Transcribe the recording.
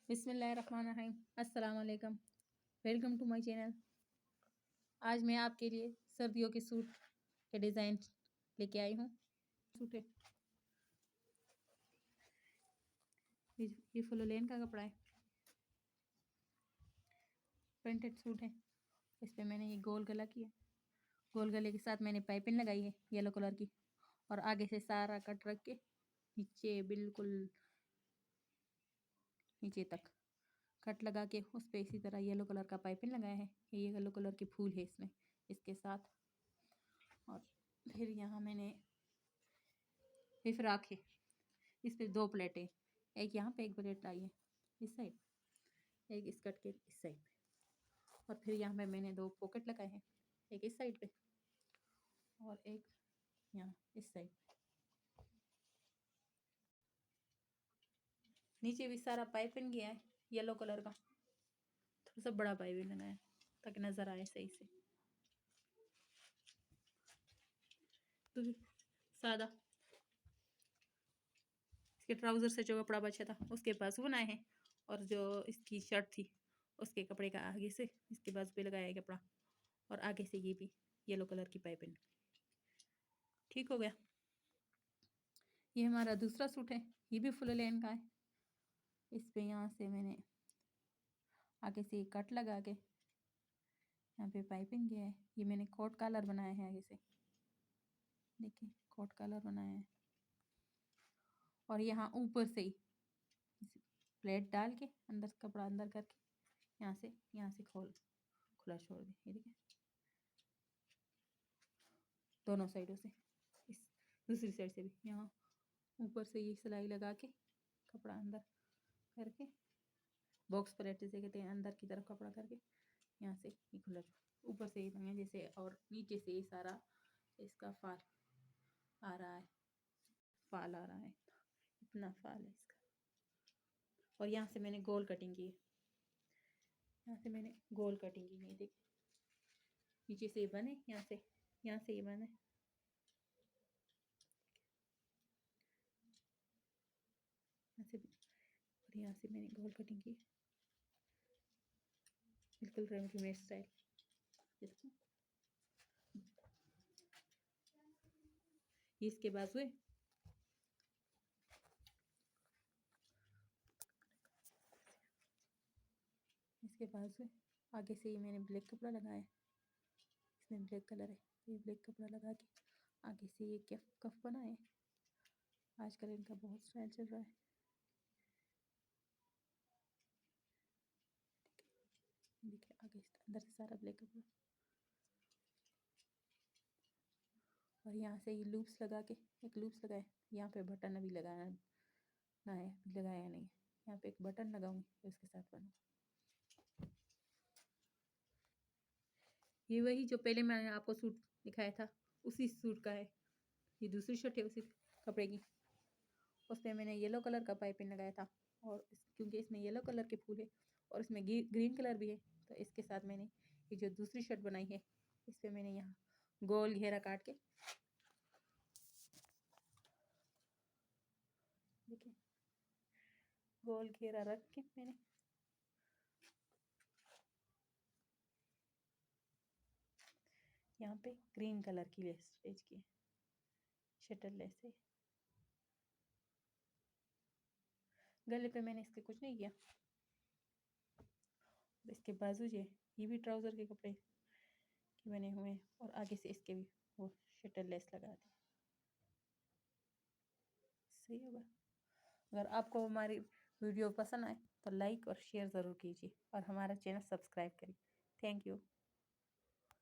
बिस्मिल्लाहिर्रहमानिर्रहीम। अस्सलाम वालेकुम। Welcome to my channel. आज मैं आपके लिए सर्दियों के सूट के डिज़ाइन लेके आई हूँ। सूट है, ये फुल लेन का कपड़ा है, प्रिंटेड सूट है। इस पे मैंने ये गोल गला किया, गोल गले के साथ मैंने पाइपिंग लगाई है येलो कलर की, और आगे से सारा कट रख के नीचे बिल्कुल नीचे तक कट लगा के उस पर इसी तरह येलो कलर का पाइपिंग लगाया है। ये येलो कलर के फूल है इसमें, इसके साथ। और फिर यहाँ मैंने ये फ्राक है, इस पे 2 प्लेटें, एक यहाँ पे एक प्लेट आई है इस साइड, एक इस कट के इस साइड पे। और फिर यहाँ पे मैंने 2 पॉकेट लगाए हैं, एक इस साइड पे और एक यहाँ इस साइड। नीचे भी सारा पाइपिंग किया है येलो कलर का, थोड़ा सा बड़ा पाइपिंग लगाया ताकि नज़र आए सही से। तो सादा इसके ट्राउज़र से जो कपड़ा बचा था उसके बाजू बनाए हैं, और जो इसकी शर्ट थी उसके कपड़े का आगे से इसके बाजू पे लगाया है कपड़ा, और आगे से ये भी येलो कलर की पाइपिंग। ठीक हो गया। ये हमारा दूसरा सूट है, ये भी फुल लेन का है। इस पे यहाँ से मैंने आगे से कट लगा के यहाँ पे पाइपिंग किया है। ये मैंने कोट कॉलर बनाया है आगे से, देखिए कोट कॉलर बनाया है। और यहाँ ऊपर से ही प्लेट डाल के अंदर कपड़ा अंदर करके यहाँ से खुला छोड़ दें। ये देखिए दोनों साइडों से, इस दूसरी साइड से भी यहाँ ऊपर से ये सिलाई लगा के कपड़ा अंदर करके बॉक्स प्लेट जैसे कहते हैं, अंदर की तरफ कपड़ा करके यहाँ से ये खुला ऊपर से ये जैसे, और नीचे से ये सारा इसका फाल आ रहा है, फाल आ रहा है, इतना फाल है इसका। और यहाँ से मैंने गोल कटिंग की है, यहाँ से मैंने गोल कटिंग की है, देखिए नीचे से ये बने, यहाँ से ये बने, और यहाँ से मैंने गोल कटिंग की, बिल्कुल रेडीमेड स्टाइल। ये इसके बाजू है, इसके बाजू है। आगे से ये मैंने ब्लैक कपड़ा लगाया है, इसमें ब्लैक कलर है, ये ब्लैक कपड़ा लगा के आगे से ये कफ बनाए। आजकल इनका बहुत स्टाइल चल रहा है। देखिए आगे अंदर से सारा ब्लैक कपड़ा, और यहाँ से ये लूप्स लगा के एक लूप्स लगाए। यहाँ पे बटन अभी लगाया ना है, अभी लगाया नहीं है। यहाँ पे एक बटन लगाऊंगी उसके साथ बनूँ। ये वही जो पहले मैंने आपको सूट दिखाया था उसी सूट का है। ये दूसरी शर्ट है उसी कपड़े की, उस पर मैंने येलो कलर का पाइपिंग लगाया था, और क्योंकि इसमें येलो कलर के फूल है और इसमें ग्रीन कलर भी है, तो इसके साथ मैंने ये जो दूसरी शर्ट बनाई है इस पर मैंने यहाँ गोल घेरा काट के, देखिए गोल घेरा रख के मैंने यहाँ पे ग्रीन कलर की लेस स्टिच की, शटल लेस है। गले पे मैंने इसके कुछ नहीं किया। इसके बाजू ये भी ट्राउज़र के कपड़े के बने हुए हैं, और आगे से इसके भी वो शटल लेस लगा दी। सही होगा। अगर आपको हमारी वीडियो पसंद आए तो लाइक और शेयर ज़रूर कीजिए, और हमारा चैनल सब्सक्राइब करिए। Thank you.